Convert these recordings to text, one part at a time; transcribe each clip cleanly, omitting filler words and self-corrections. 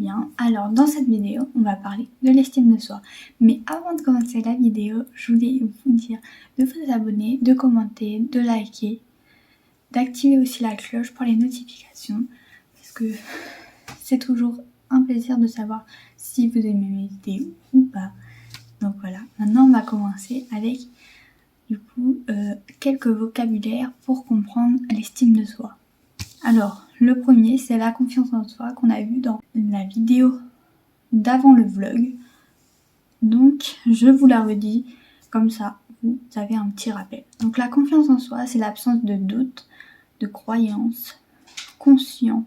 bien. Alors dans cette vidéo, on va parler de l'estime de soi. Mais avant de commencer la vidéo, je voulais vous dire de vous abonner, de commenter, de liker, d'activer aussi la cloche pour les notifications. Parce que c'est toujours un plaisir de savoir si vous aimez mes vidéos ou pas. Donc voilà, maintenant on va commencer avec du coup quelques vocabulaires pour comprendre l'estime de soi. Alors, le premier, c'est la confiance en soi qu'on a vu dans la vidéo d'avant le vlog. Donc, je vous la redis, comme ça, vous avez un petit rappel. Donc, la confiance en soi, c'est l'absence de doute, de croyance, conscient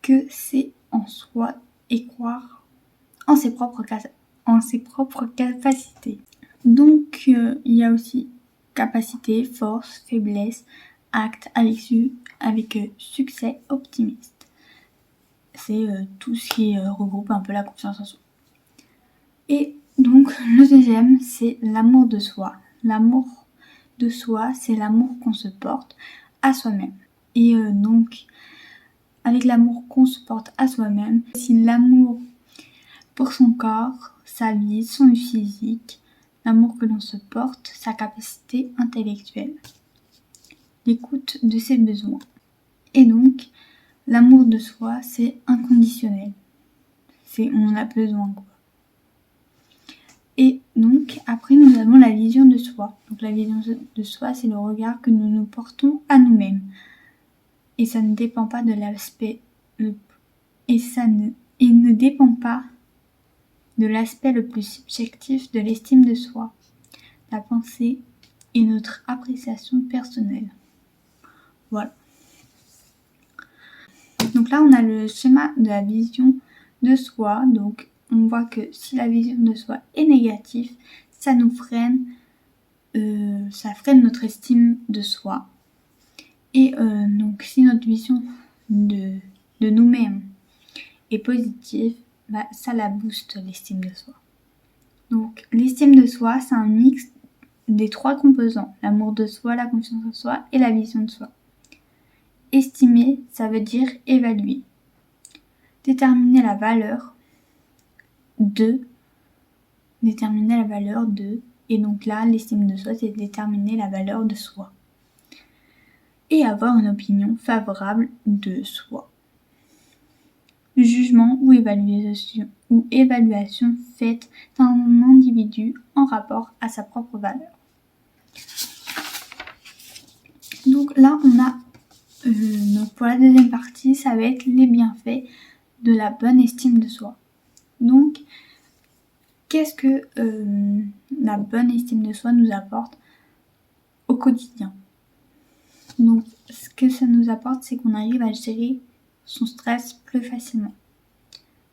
que c'est en soi et croire en ses propres capacités. Donc, il y a aussi capacité, force, faiblesse, acte avec succès optimiste. C'est tout ce qui regroupe un peu la confiance en soi. Et donc le deuxième, c'est l'amour de soi. L'amour de soi, c'est l'amour qu'on se porte à soi-même. Et donc avec l'amour qu'on se porte à soi-même, c'est l'amour pour son corps, sa vie, son physique, l'amour que l'on se porte, sa capacité intellectuelle, l'écoute de ses besoins. Et donc, l'amour de soi, c'est inconditionnel. On en a besoin, quoi. Et donc, après, nous avons la vision de soi. Donc, la vision de soi, c'est le regard que nous nous portons à nous-mêmes. Et ça ne dépend pas de l'aspect... Et ne dépend pas de l'aspect le plus subjectif de l'estime de soi, la pensée et notre appréciation personnelle. Voilà. Donc là, on a le schéma de la vision de soi. Donc, on voit que si la vision de soi est négative, ça nous freine, ça freine notre estime de soi. Et donc, si notre vision de nous-mêmes est positive, ça la booste, l'estime de soi. Donc, l'estime de soi, c'est un mix des trois composants, l'amour de soi, la confiance en soi et la vision de soi. Estimer, ça veut dire évaluer. Déterminer la valeur de. Et donc là, l'estime de soi, c'est déterminer la valeur de soi. Et avoir une opinion favorable de soi. Jugement ou évaluation faite d'un individu en rapport à sa propre valeur. Donc là, on a donc pour la deuxième partie, ça va être les bienfaits de la bonne estime de soi. Donc, qu'est-ce que la bonne estime de soi nous apporte au quotidien? Donc, ce que ça nous apporte, c'est qu'on arrive à gérer son stress plus facilement.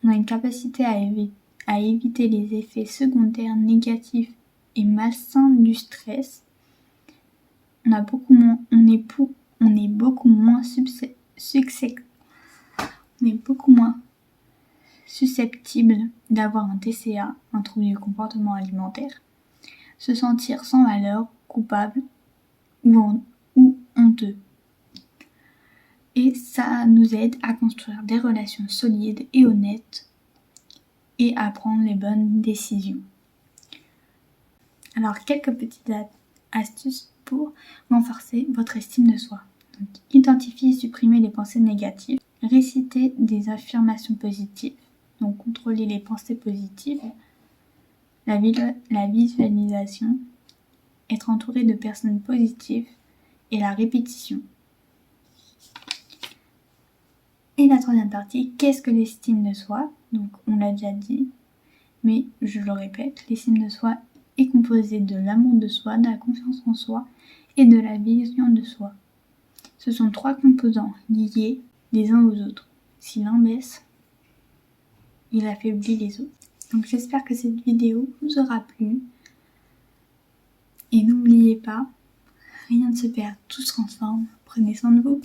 On a une capacité à éviter les effets secondaires négatifs et malsains du stress. On est beaucoup moins susceptible d'avoir un TCA, un trouble du comportement alimentaire, se sentir sans valeur, coupable ou honteux. Et ça nous aide à construire des relations solides et honnêtes et à prendre les bonnes décisions. Alors, quelques petites astuces pour renforcer votre estime de soi. Donc, identifier et supprimer les pensées négatives, réciter des affirmations positives, donc contrôler les pensées positives, la visualisation, être entouré de personnes positives et la répétition. Et la troisième partie, qu'est-ce que l'estime de soi? Donc on l'a déjà dit, mais je le répète, l'estime de soi est composée de l'amour de soi, de la confiance en soi et de la vision de soi. Ce sont trois composants liés les uns aux autres. Si l'un baisse, il affaiblit les autres. Donc j'espère que cette vidéo vous aura plu. Et n'oubliez pas, rien ne se perd, tout se transforme. Prenez soin de vous.